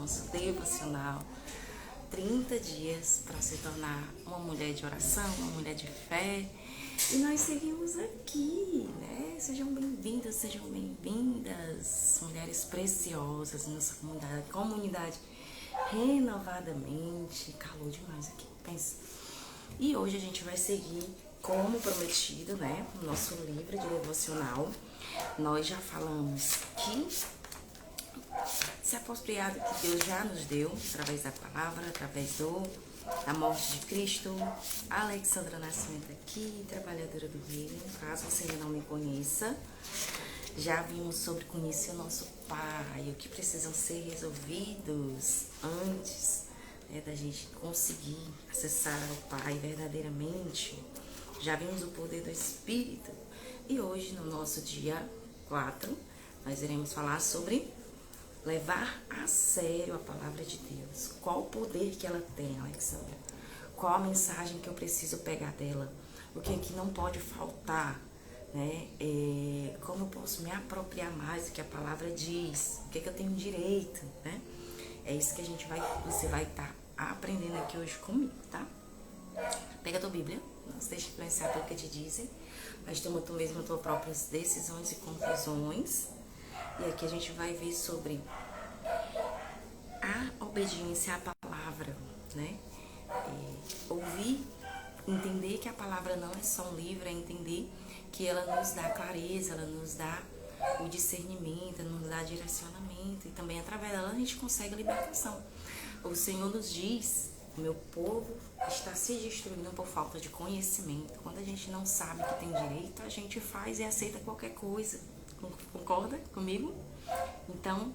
nosso devocional 30 dias para se tornar uma mulher de oração, uma mulher de fé. E nós seguimos aqui, né? Sejam bem-vindos, sejam bem-vindas, mulheres preciosas, nossa comunidade renovadamente. Calor demais aqui, pensa. E hoje a gente vai seguir como prometido, né? O nosso livro de devocional. Nós já falamos que esse apropriado que Deus já nos deu, através da palavra, através da morte de Cristo. Alexandra Nascimento aqui, trabalhadora do reino. Caso você ainda não me conheça, já vimos sobre conhecer o nosso Pai, o que precisam ser resolvidos antes, né, da gente conseguir acessar o Pai verdadeiramente. Já vimos o poder do Espírito. E hoje, no nosso dia 4, nós iremos falar sobre levar a sério a palavra de Deus. Qual o poder que ela tem, Alexandra? Qual a mensagem que eu preciso pegar dela? O que é que não pode faltar? Né? Como eu posso me apropriar mais do que a palavra diz? O que é que eu tenho direito? Né? É isso que você vai estar aprendendo aqui hoje comigo, tá? Pega a tua Bíblia, não se deixe influenciar pelo que te dizem, mas toma tu mesmo as tuas próprias decisões e conclusões. E aqui a gente vai ver sobre a obediência à palavra, né? Ouvir, entender que a palavra não é só um livro, é entender que ela nos dá clareza, ela nos dá o discernimento, nos dá direcionamento. E também através dela a gente consegue a libertação. O Senhor nos diz: o meu povo está se destruindo por falta de conhecimento. Quando a gente não sabe que tem direito, a gente faz e aceita qualquer coisa. Concorda comigo? Então,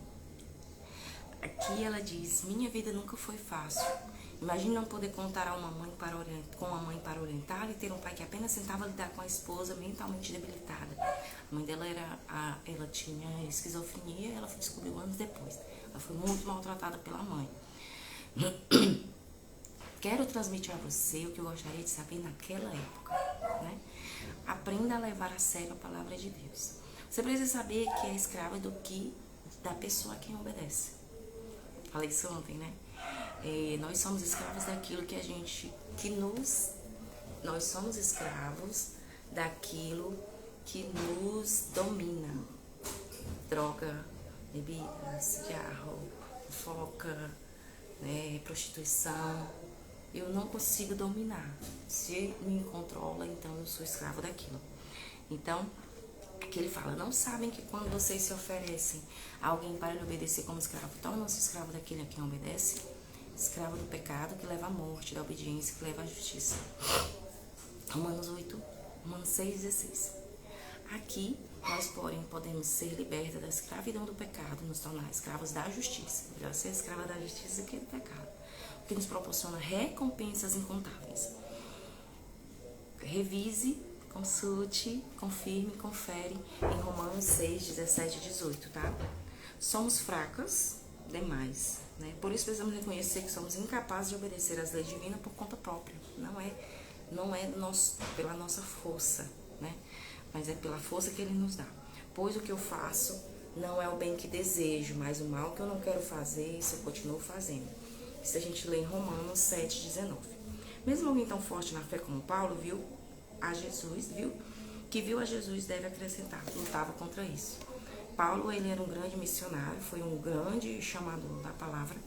aqui ela diz: minha vida nunca foi fácil. Imagine não poder contar com uma mãe para orientar e ter um pai que apenas tentava lidar com a esposa mentalmente debilitada. A mãe dela ela tinha esquizofrenia, ela descobriu anos depois. Ela foi muito maltratada pela mãe. Quero transmitir a você o que eu gostaria de saber naquela época, né? Aprenda a levar a sério a palavra de Deus. Você precisa saber que é escrava da pessoa a quem obedece. Falei isso ontem, né? Nós somos escravos daquilo nós somos escravos daquilo que nos domina. Droga, bebida, cigarro, fofoca, né, prostituição. Eu não consigo dominar. Se me controla, então eu sou escravo daquilo. Então, aqui ele fala: não sabem que quando vocês se oferecem a alguém para lhe obedecer como escravo, tornam-se escravo daquele a quem obedece? Escravo do pecado que leva à morte, da obediência que leva à justiça. Romanos 6,16. Aqui, nós, porém, podemos ser libertas da escravidão do pecado e nos tornar escravos da justiça. Melhor ser escrava da justiça do que do pecado, o que nos proporciona recompensas incontáveis. Revise, consulte, confirme, confere em Romanos 6, 17 e 18, tá? Somos fracas demais, né? Por isso precisamos reconhecer que somos incapazes de obedecer às leis divinas por conta própria. Não é pela nossa força, né? Mas é pela força que Ele nos dá. Pois o que eu faço não é o bem que desejo, mas o mal que eu não quero fazer, isso eu continuo fazendo. Isso a gente lê em Romanos 7, 19. Mesmo alguém tão forte na fé como Paulo viu a Jesus deve acrescentar, lutava contra isso. Paulo, ele era um grande missionário, foi um grande chamador da palavra,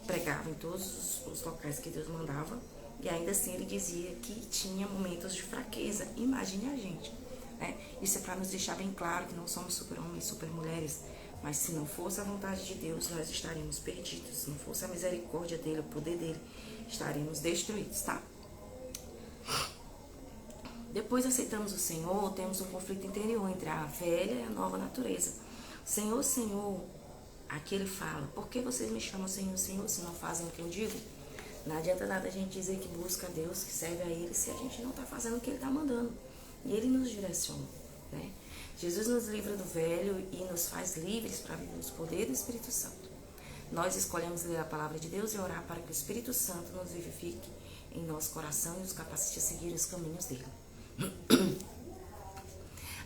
pregava em todos os locais que Deus mandava, e ainda assim ele dizia que tinha momentos de fraqueza. Imagine a gente, né? Isso é para nos deixar bem claro que não somos super-homens, super-mulheres, mas se não fosse a vontade de Deus, nós estaríamos perdidos. Se não fosse a misericórdia dele, o poder dele, estaríamos destruídos, tá? Depois aceitamos o Senhor, temos um conflito interior entre a velha e a nova natureza. Senhor, Senhor, aqui ele fala: por que vocês me chamam Senhor, Senhor, se não fazem o que eu digo? Não adianta nada a gente dizer que busca a Deus, que serve a Ele, se a gente não está fazendo o que Ele está mandando. E Ele nos direciona, né? Jesus nos livra do velho e nos faz livres para viver os poderes do Espírito Santo. Nós escolhemos ler a palavra de Deus e orar para que o Espírito Santo nos vivifique em nosso coração e nos capacite a seguir os caminhos dele.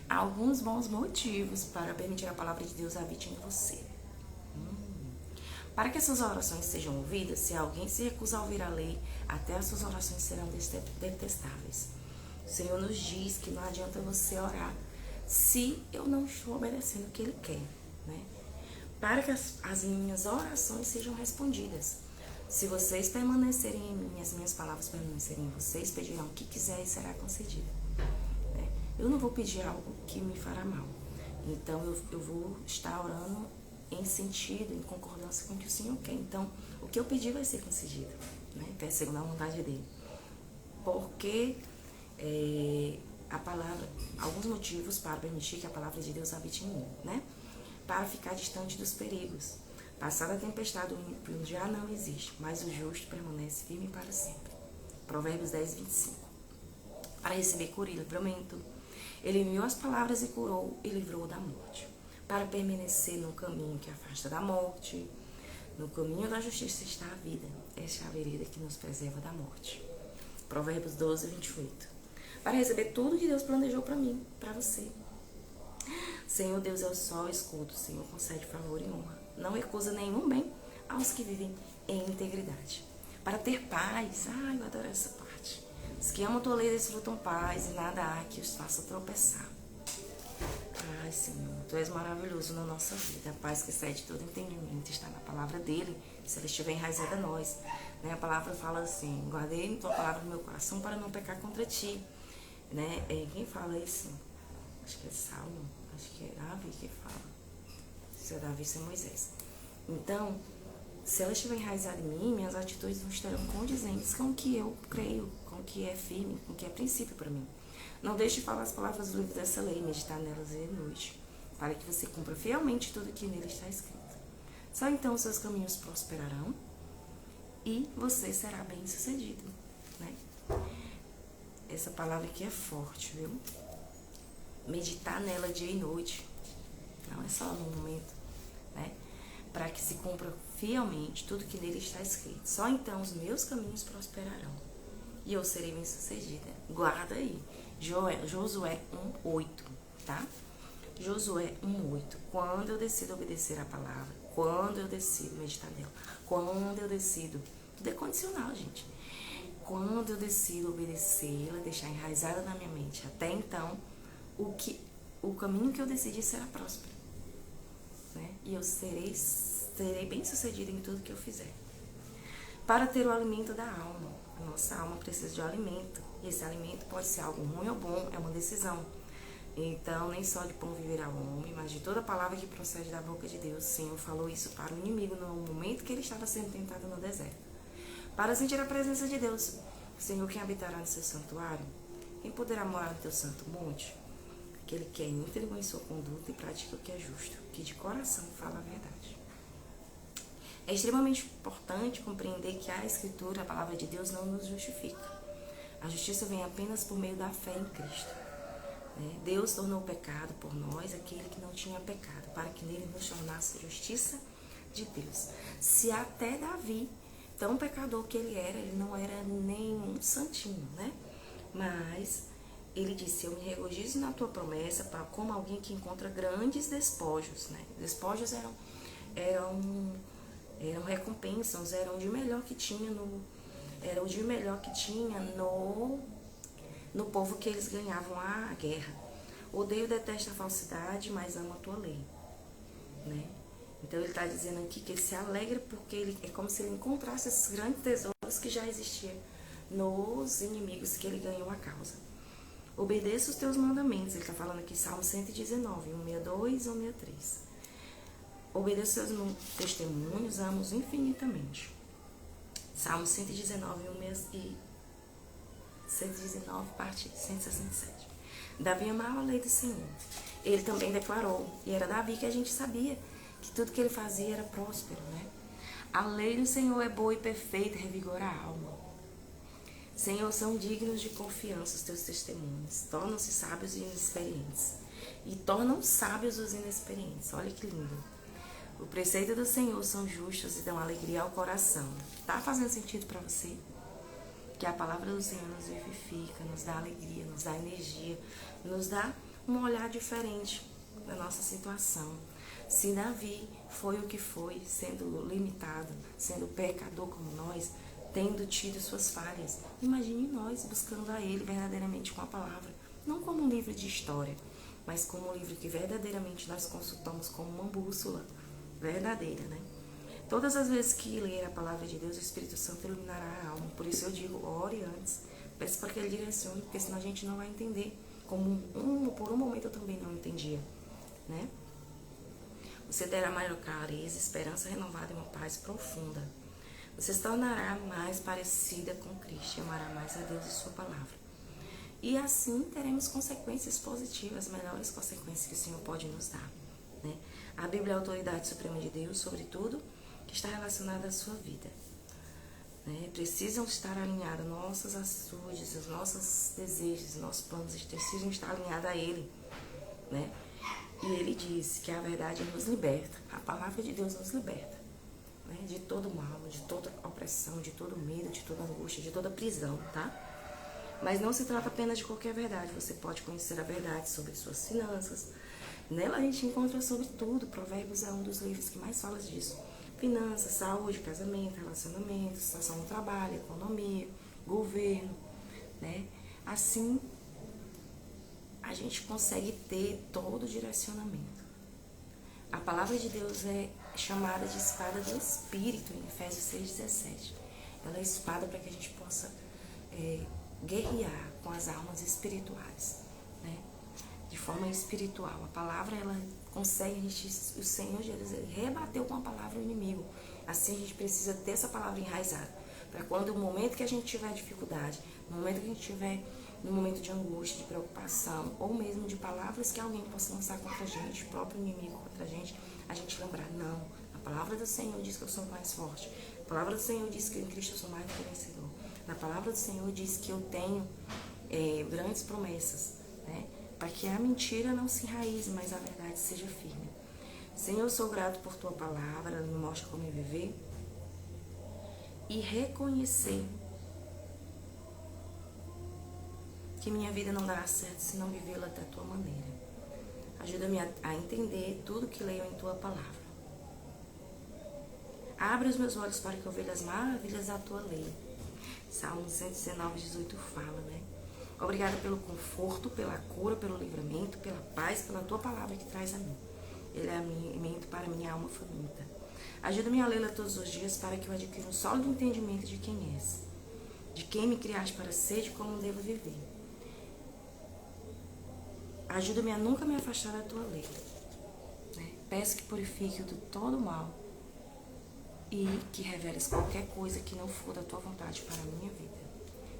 Há alguns bons motivos para permitir a palavra de Deus habitar em você. Para que as suas orações sejam ouvidas, se alguém se recusa a ouvir a lei, até as suas orações serão detestáveis. O Senhor nos diz que não adianta você orar se eu não estou obedecendo o que Ele quer, né? Para que as minhas orações sejam respondidas. Se vocês permanecerem em mim, as minhas palavras permanecerem em vocês, pedirão o que quiserem e será concedido. Né? Eu não vou pedir algo que me fará mal. Então eu vou estar orando em sentido, em concordância com o que o Senhor quer. Então, o que eu pedir vai ser concedido, né? Segundo a vontade dele. Porque a palavra, alguns motivos para permitir que a palavra de Deus habite em mim, né? Para ficar distante dos perigos. Passada a tempestade, o ímpio já não existe, mas o justo permanece firme para sempre. Provérbios 10, 25. Para receber cura e livramento, ele enviou as palavras e curou e livrou da morte. Para permanecer no caminho que afasta da morte, no caminho da justiça está a vida. Esta é a vereda que nos preserva da morte. Provérbios 12, 28. Para receber tudo que Deus planejou para mim, para você. Senhor Deus é o sol e escudo. Senhor concede favor e honra. Não recusa nenhum bem aos que vivem em integridade. Para ter paz. Eu adoro essa parte. Os que amam a tua lei desfrutam paz e nada há que os faça tropeçar. Senhor, tu és maravilhoso na nossa vida. A paz que excede todo entendimento está na palavra dele, se ela estiver enraizada a nós. Né? A palavra fala assim: guardei tua palavra no meu coração para não pecar contra ti. Né? Quem fala isso? Acho que é Salmo, acho que é Davi que fala. Se é Davi, se é Moisés. Então, se ela estiver enraizada em mim, minhas atitudes não estarão condizentes com o que eu creio, com o que é firme, com o que é princípio para mim. Não deixe de falar as palavras do livro dessa lei, meditar nelas dia e noite, para que você cumpra fielmente tudo que nele está escrito. Só então os seus caminhos prosperarão e você será bem sucedido, né? Essa palavra aqui é forte, viu? Meditar nela dia e noite, não é só no momento, né? Para que se cumpra fielmente tudo que nele está escrito. Só então os meus caminhos prosperarão e eu serei bem sucedida. Guarda aí. Josué 1:8, tá? Josué 1:8. Quando eu decido obedecer a palavra, quando eu decido meditar nela, quando eu decido, tudo é condicional, gente. Quando eu decido obedecê-la, deixar enraizada na minha mente, até então, o caminho que eu decidi será próspero, né? E eu serei bem sucedida em tudo que eu fizer. Para ter o alimento da alma, a nossa alma precisa de um alimento. E esse alimento pode ser algo ruim ou bom, é uma decisão. Então, nem só de pão viverá o homem, mas de toda palavra que procede da boca de Deus. O Senhor falou isso para o inimigo no momento que ele estava sendo tentado no deserto. Para sentir a presença de Deus, o Senhor, quem habitará no seu santuário? Quem poderá morar no teu santo monte? Aquele que é íntegro em sua conduta e pratica o que é justo, que de coração fala a verdade. É extremamente importante compreender que a Escritura, a palavra de Deus, não nos justifica. A justiça vem apenas por meio da fé em Cristo. Deus tornou o pecado por nós aquele que não tinha pecado, para que nele nos tornasse justiça de Deus. Se até Davi, tão pecador que ele não era nem um santinho, né? Mas ele disse: eu me regozijo na tua promessa, para como alguém que encontra grandes despojos, né? Despojos eram recompensas, eram o de melhor que tinha no povo que eles ganhavam a guerra. Odeio e detesto a falsidade, mas amo a tua lei, né? Então ele está dizendo aqui que ele se alegra porque ele é como se ele encontrasse esses grandes tesouros que já existiam nos inimigos que ele ganhou a causa. Obedeça os teus mandamentos. Ele está falando aqui Salmo 119, 162 ou 163. Obedeça os teus testemunhos, amo-os infinitamente. Salmo 119, 119, parte 167. Davi amava a lei do Senhor. Ele também declarou, e era Davi que a gente sabia que tudo que ele fazia era próspero, né? A lei do Senhor é boa e perfeita, revigora a alma. Senhor, são dignos de confiança os teus testemunhos. Tornam-se sábios e inexperientes. E tornam sábios os inexperientes. Olha que lindo. O preceito do Senhor são justos e dão alegria ao coração. Tá fazendo sentido para você? Que a palavra do Senhor nos vivifica, nos dá alegria, nos dá energia, nos dá um olhar diferente da nossa situação. Se Davi foi o que foi, sendo limitado, sendo pecador como nós, tendo tido suas falhas. Imagine nós buscando a Ele verdadeiramente com a palavra, não como um livro de história, mas como um livro que verdadeiramente nós consultamos como uma bússola verdadeira, né? Todas as vezes que ler a palavra de Deus, o Espírito Santo iluminará a alma. Por isso eu digo, ore antes, peça para que Ele direcione, porque senão a gente não vai entender. Por um momento eu também não entendia, né? Você terá maior clareza, esperança renovada e uma paz profunda. Você se tornará mais parecida com Cristo e amará mais a Deus e sua palavra. E assim teremos consequências positivas, melhores consequências que o Senhor pode nos dar, né? A Bíblia é a autoridade suprema de Deus sobre tudo que está relacionado à sua vida, né? Precisam estar alinhadas nossas atitudes, os nossos desejos, os nossos planos, precisam estar alinhados a Ele, né? E Ele diz que a verdade nos liberta, a palavra de Deus nos liberta, né? De todo mal, de toda opressão, de todo medo, de toda angústia, de toda prisão, tá? Mas não se trata apenas de qualquer verdade, você pode conhecer a verdade sobre suas finanças. Nela a gente encontra sobre tudo, Provérbios é um dos livros que mais fala disso. Finanças, saúde, casamento, relacionamento, situação no trabalho, economia, governo, né? Assim, a gente consegue ter todo o direcionamento. A palavra de Deus é chamada de espada do Espírito, em Efésios 6,17. Ela é espada para que a gente possa guerrear com as almas espirituais, né? De forma espiritual. A palavra, ela consegue, o Senhor Jesus, ele rebateu com a palavra o inimigo. Assim a gente precisa ter essa palavra enraizada, para quando o momento que a gente tiver dificuldade, no momento que a gente tiver no momento de angústia, de preocupação, ou mesmo de palavras que alguém possa lançar contra a gente, o próprio inimigo contra a gente lembrar, não, a palavra do Senhor diz que eu sou mais forte, a palavra do Senhor diz que em Cristo eu sou mais do que vencedor, a palavra do Senhor diz que eu tenho grandes promessas, né? Para que a mentira não se enraize, mas a verdade seja firme. Senhor, eu sou grato por tua palavra, ela me mostra como viver e reconhecer que minha vida não dará certo se não vivê-la da tua maneira. Ajuda-me a entender tudo que leio em tua palavra. Abre os meus olhos para que eu veja as maravilhas da tua lei. Salmo 119:18 fala, né? Obrigada pelo conforto, pela cura, pelo livramento, pela paz, pela tua palavra que traz a mim. Ele é alimento para minha alma faminta. Ajuda-me a lê-la todos os dias para que eu adquira um sólido entendimento de quem és, de quem me criaste para ser e de como devo viver. Ajuda-me a nunca me afastar da tua lei, né? Peço que purifique de todo mal e que reveles qualquer coisa que não for da tua vontade para a minha vida.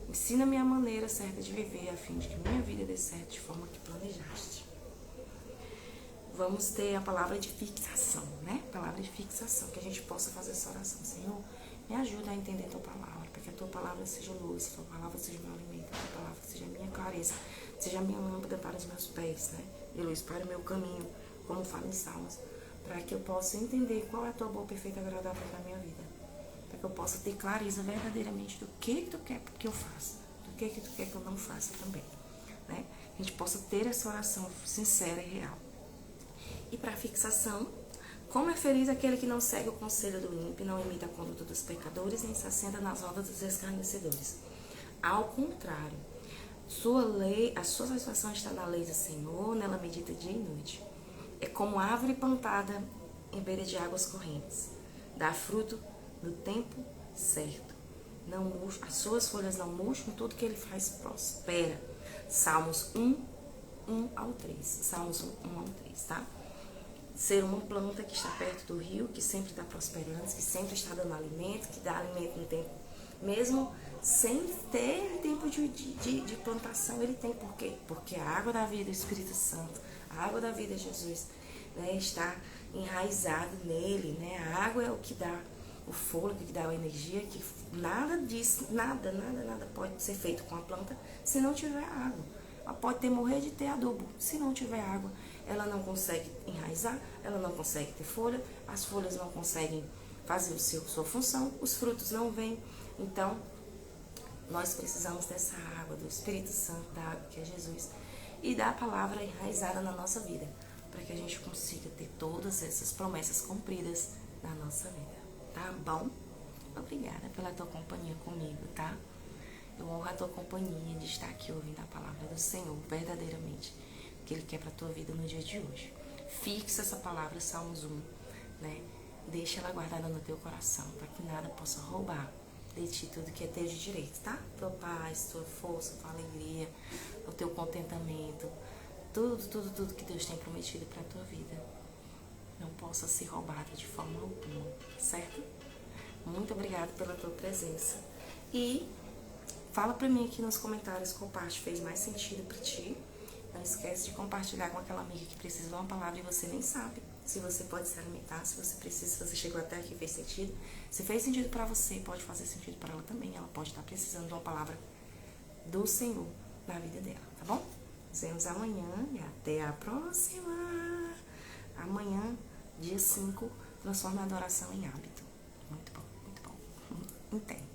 Ensina-me a maneira certa de viver, a fim de que minha vida dê certo de forma que planejaste. Vamos ter a palavra de fixação, né? Palavra de fixação, que a gente possa fazer essa oração. Senhor, me ajuda a entender a tua palavra, para que a tua palavra seja luz, a tua palavra seja meu alimento, a tua palavra seja minha clareza, seja minha lâmpada para os meus pés, né? E luz para o meu caminho, como fala em Salmos, para que eu possa entender qual é a tua boa, perfeita e agradável para a minha vida. Para que eu possa ter clareza verdadeiramente do que tu quer que eu faça, do que tu quer que eu não faça também, né? A gente possa ter essa oração sincera e real. E para fixação, como é feliz aquele que não segue o conselho do ímpio, não imita a conduta dos pecadores, nem se assenta nas rodas dos escarnecedores. Ao contrário, a sua satisfação está na lei do Senhor, nela medita dia e noite. É como árvore plantada em beira de águas correntes, dá fruto no tempo certo. Não murcha, as suas folhas não murcham, tudo que ele faz prospera. Salmos 1:3. Salmos 1:3, tá? Ser uma planta que está perto do rio, que sempre está prosperando, que sempre está dando alimento, que dá alimento no tempo, mesmo sem ter tempo de plantação, ele tem. Por quê? Porque a água da vida é o Espírito Santo, a água da vida é Jesus, né? Está enraizado nele, né? A água é o que dá o fôlego, que dá a energia, que nada disso, nada pode ser feito com a planta se não tiver água. Ela pode morrer de ter adubo, se não tiver água, ela não consegue enraizar, ela não consegue ter folha, as folhas não conseguem fazer sua função, os frutos não vêm. Então, nós precisamos dessa água, do Espírito Santo, da água que é Jesus, e da palavra enraizada na nossa vida. para que a gente consiga ter todas essas promessas cumpridas na nossa vida, tá bom? Obrigada pela tua companhia comigo, tá? Eu honro a tua companhia de estar aqui ouvindo a palavra do Senhor, verdadeiramente, o que Ele quer para a tua vida no dia de hoje. Fixa essa palavra, Salmos 1, né? Deixa ela guardada no teu coração, para que nada possa roubar de ti tudo que é teu de direito, tá? Tua paz, tua força, tua alegria, o teu contentamento, tudo que Deus tem prometido para a tua vida não possa ser roubado de forma alguma, certo? Muito obrigada pela tua presença. E fala pra mim aqui nos comentários qual parte fez mais sentido pra ti. Não esquece de compartilhar com aquela amiga que precisa de uma palavra e você nem sabe se você pode se alimentar, se você precisa, se você chegou até aqui e fez sentido. Se fez sentido pra você, pode fazer sentido pra ela também. Ela pode estar precisando de uma palavra do Senhor na vida dela, tá bom? Nos vemos amanhã e até a próxima. Amanhã, dia 5, transforma a adoração em hábito. Muito bom, muito bom. Entende?